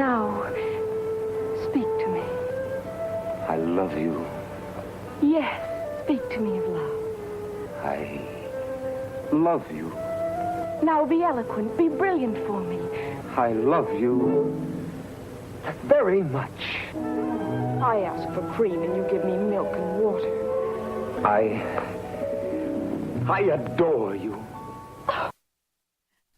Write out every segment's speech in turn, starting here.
Now, speak to me. I love you. Yes, speak to me of love. I love you. Now be eloquent, be brilliant for me. I love you very much. I ask for cream and you give me milk and water. I adore you.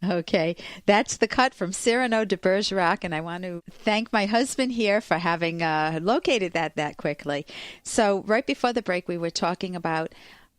Okay, that's the cut from Cyrano de Bergerac, and I want to thank my husband here for having located that quickly. So right before the break, we were talking about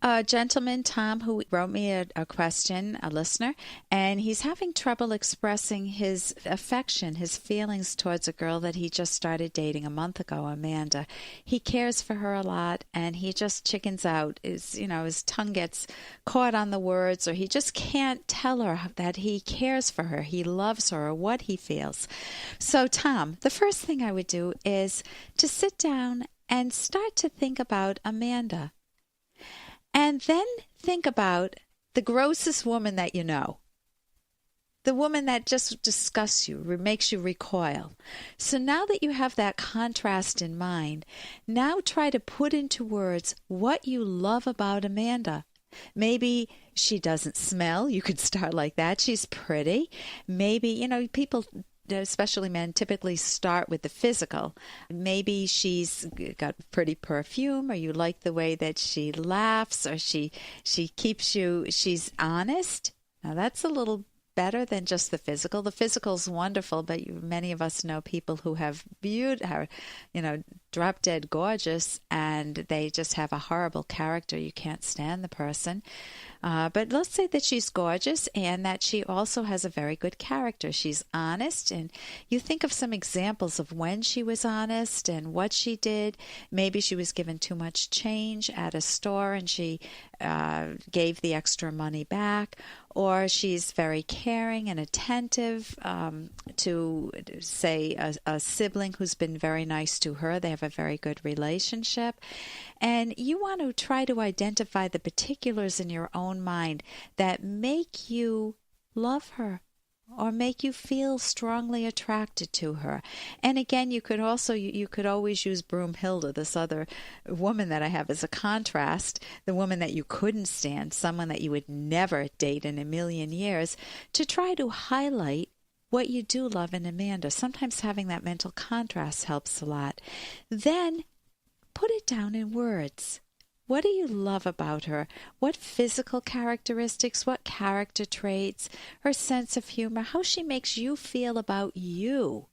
a gentleman, Tom, who wrote me a question, a listener, and he's having trouble expressing his affection, his feelings towards a girl that he just started dating a month ago, Amanda. He cares for her a lot, and he just chickens out. His tongue gets caught on the words, or he just can't tell her that he cares for her, he loves her, or what he feels. So, Tom, the first thing I would do is to sit down and start to think about Amanda. And then think about the grossest woman that you know. The woman that just disgusts you, makes you recoil. So now that you have that contrast in mind, now try to put into words what you love about Amanda. Maybe she doesn't smell. You could start like that. She's pretty. Maybe, people, especially men, typically start with the physical. Maybe she's got pretty perfume, or you like the way that she laughs, or she keeps you, she's honest. Now that's a little better than just the physical. The physical's wonderful, but many of us know people who have drop dead gorgeous, and they just have a horrible character. You can't stand the person. But let's say that she's gorgeous and that she also has a very good character. She's honest, and you think of some examples of when she was honest and what she did. Maybe she was given too much change at a store and she gave the extra money back, or she's very caring and attentive to, say, a sibling who's been very nice to her. They have a very good relationship. And you want to try to identify the particulars in your own mind that make you love her or make you feel strongly attracted to her. And again, you could always use Broomhilda, this other woman that I have, as a contrast, the woman that you couldn't stand, someone that you would never date in a million years, to try to highlight what you do love in Amanda. Sometimes having that mental contrast helps a lot. Then put it down in words. What do you love about her? What physical characteristics, what character traits, her sense of humor, how she makes you feel about you,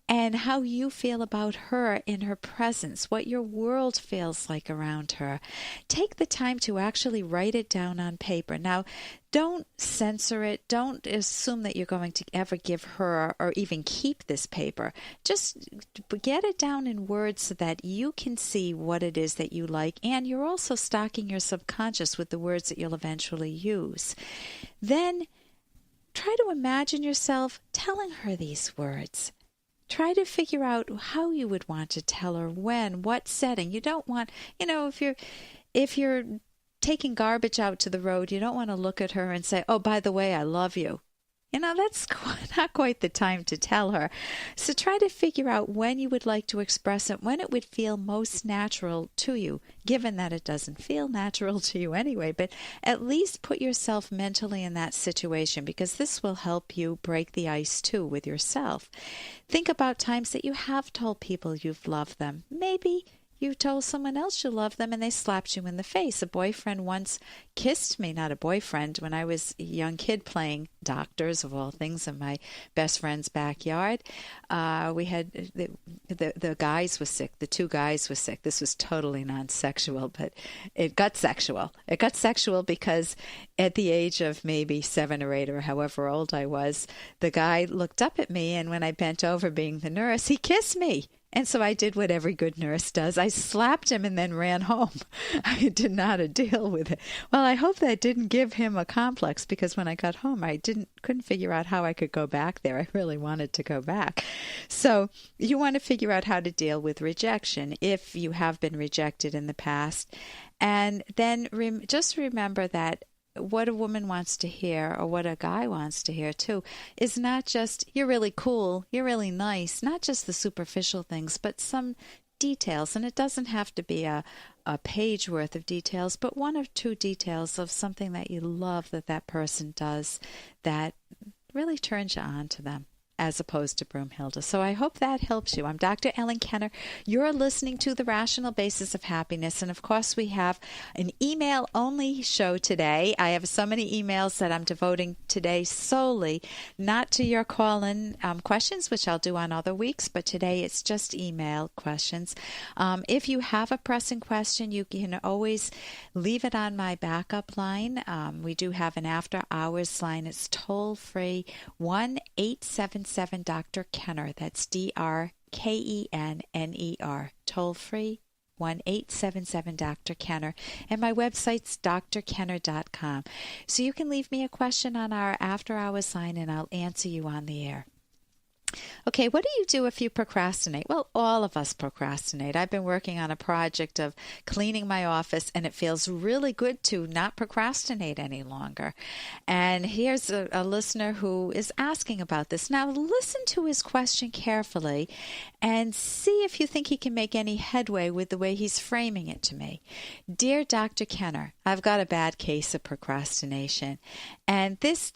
and how you feel about her in her presence, what your world feels like around her. Take the time to actually write it down on paper. Now, don't censor it. Don't assume that you're going to ever give her or even keep this paper. Just get it down in words so that you can see what it is that you like, and you're also stocking your subconscious with the words that you'll eventually use. Then try to imagine yourself telling her these words. Try to figure out how you would want to tell her, when, what setting. You don't want, if you're taking garbage out to the road, you don't want to look at her and say, "Oh, by the way, I love you." That's not quite the time to tell her. So try to figure out when you would like to express it, when it would feel most natural to you, given that it doesn't feel natural to you anyway. But at least put yourself mentally in that situation, because this will help you break the ice too with yourself. Think about times that you have told people you've loved them. Maybe you told someone else you loved them and they slapped you in the face. A boyfriend once kissed me, not a boyfriend, when I was a young kid playing doctors, of all things, in my best friend's backyard. We had, the guys were sick. The two guys were sick. This was totally non-sexual, but it got sexual. It got sexual because at the age of maybe 7 or 8 or however old I was, the guy looked up at me, and when I bent over being the nurse, he kissed me. And so I did what every good nurse does. I slapped him and then ran home. I didn't know how to deal with it. Well, I hope that didn't give him a complex, because when I got home, I couldn't figure out how I could go back there. I really wanted to go back. So you want to figure out how to deal with rejection if you have been rejected in the past. And then just remember that what a woman wants to hear, or what a guy wants to hear too, is not just, you're really cool, you're really nice, not just the superficial things, but some details. And it doesn't have to be a page worth of details, but one or two details of something that you love that person does that really turns you on to them, as opposed to Broomhilda. So I hope that helps you. I'm Dr. Ellen Kenner. You're listening to The Rational Basis of Happiness. And of course, we have an email-only show today. I have so many emails that I'm devoting today solely, not to your call-in questions, which I'll do on other weeks, but today it's just email questions. If you have a pressing question, you can always leave it on my backup line. We do have an after-hours line. It's toll-free, 1-877 Dr. Kenner. That's DRKENNER. Toll free, 1-877 Dr. Kenner. And my website's drkenner.com. So you can leave me a question on our after hours line and I'll answer you on the air. Okay, what do you do if you procrastinate? Well, all of us procrastinate. I've been working on a project of cleaning my office, and it feels really good to not procrastinate any longer. And here's a listener who is asking about this. Now, listen to his question carefully and see if you think he can make any headway with the way he's framing it to me. Dear Dr. Kenner, I've got a bad case of procrastination. And this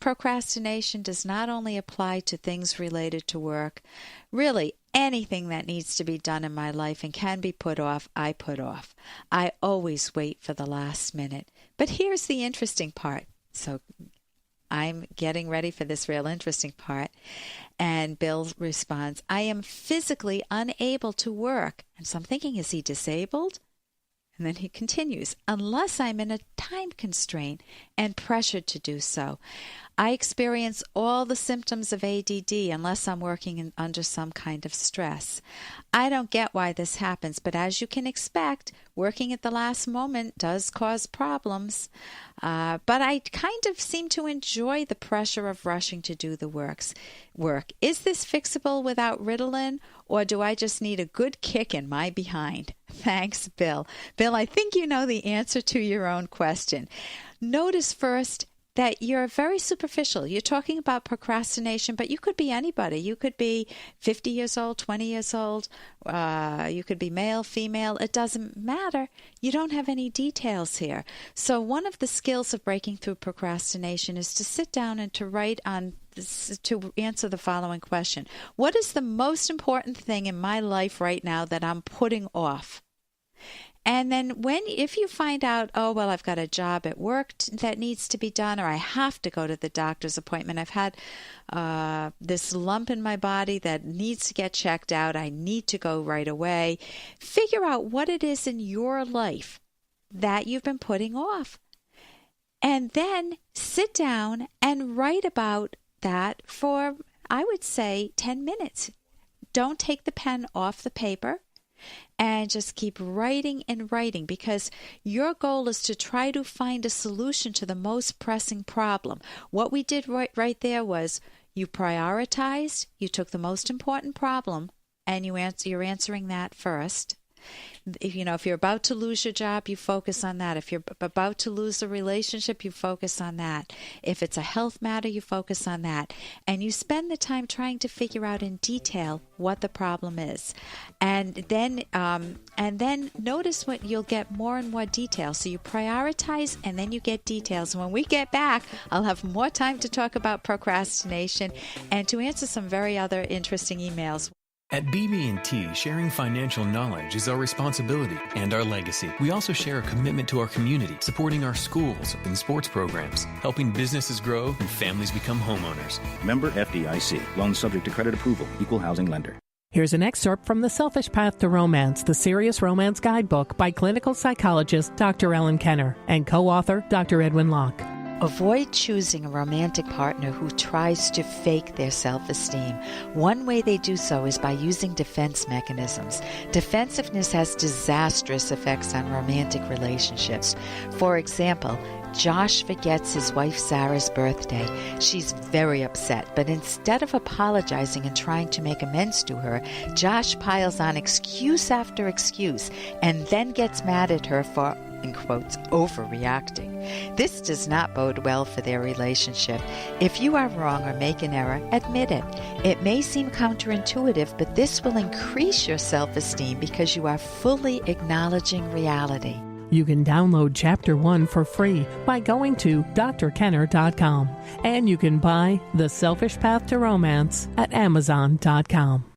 procrastination does not only apply to things related to work. Really, anything that needs to be done in my life and can be put off, I put off. I always wait for the last minute. But here's the interesting part. So I'm getting ready for this real interesting part. And Bill responds, I am physically unable to work. And so I'm thinking, is he disabled? And then he continues, unless I'm in a time constraint and pressured to do so. I experience all the symptoms of ADD unless I'm working under some kind of stress. I don't get why this happens, but as you can expect, working at the last moment does cause problems. But I kind of seem to enjoy the pressure of rushing to do the work. Is this fixable without Ritalin, or do I just need a good kick in my behind? Thanks, Bill. Bill, I think you know the answer to your own question. Notice first that you're very superficial. You're talking about procrastination, but you could be anybody. You could be 50 years old, 20 years old. You could be male, female. It doesn't matter. You don't have any details here. So one of the skills of breaking through procrastination is to sit down and to write on this, to answer the following question. What is the most important thing in my life right now that I'm putting off? And then if you find out, oh, well, I've got a job at work that needs to be done, or I have to go to the doctor's appointment, I've had this lump in my body that needs to get checked out, I need to go right away. Figure out what it is in your life that you've been putting off. And then sit down and write about that for, I would say, 10 minutes. Don't take the pen off the paper. And just keep writing and writing, because your goal is to try to find a solution to the most pressing problem. What we did right there was you prioritized, you took the most important problem, and you're answering that first. If you're about to lose your job, you focus on that. If you're about to lose a relationship, you focus on that. If it's a health matter, you focus on that. And you spend the time trying to figure out in detail what the problem is. And then notice what you'll get more and more details. So you prioritize and then you get details. And when we get back, I'll have more time to talk about procrastination and to answer some very other interesting emails. At BB&T, sharing financial knowledge is our responsibility and our legacy. We also share a commitment to our community, supporting our schools and sports programs, helping businesses grow and families become homeowners. Member FDIC. Loan subject to credit approval. Equal housing lender. Here's an excerpt from The Selfish Path to Romance, the Serious Romance Guidebook by clinical psychologist Dr. Ellen Kenner and co-author Dr. Edwin Locke. Avoid choosing a romantic partner who tries to fake their self-esteem. One way they do so is by using defense mechanisms. Defensiveness has disastrous effects on romantic relationships. For example, Josh forgets his wife Sarah's birthday. She's very upset, but instead of apologizing and trying to make amends to her, Josh piles on excuse after excuse and then gets mad at her for, in quotes, overreacting. This does not bode well for their relationship. If you are wrong or make an error, admit it. It may seem counterintuitive, but this will increase your self-esteem because you are fully acknowledging reality. You can download Chapter 1 for free by going to drkenner.com. And you can buy The Selfish Path to Romance at amazon.com.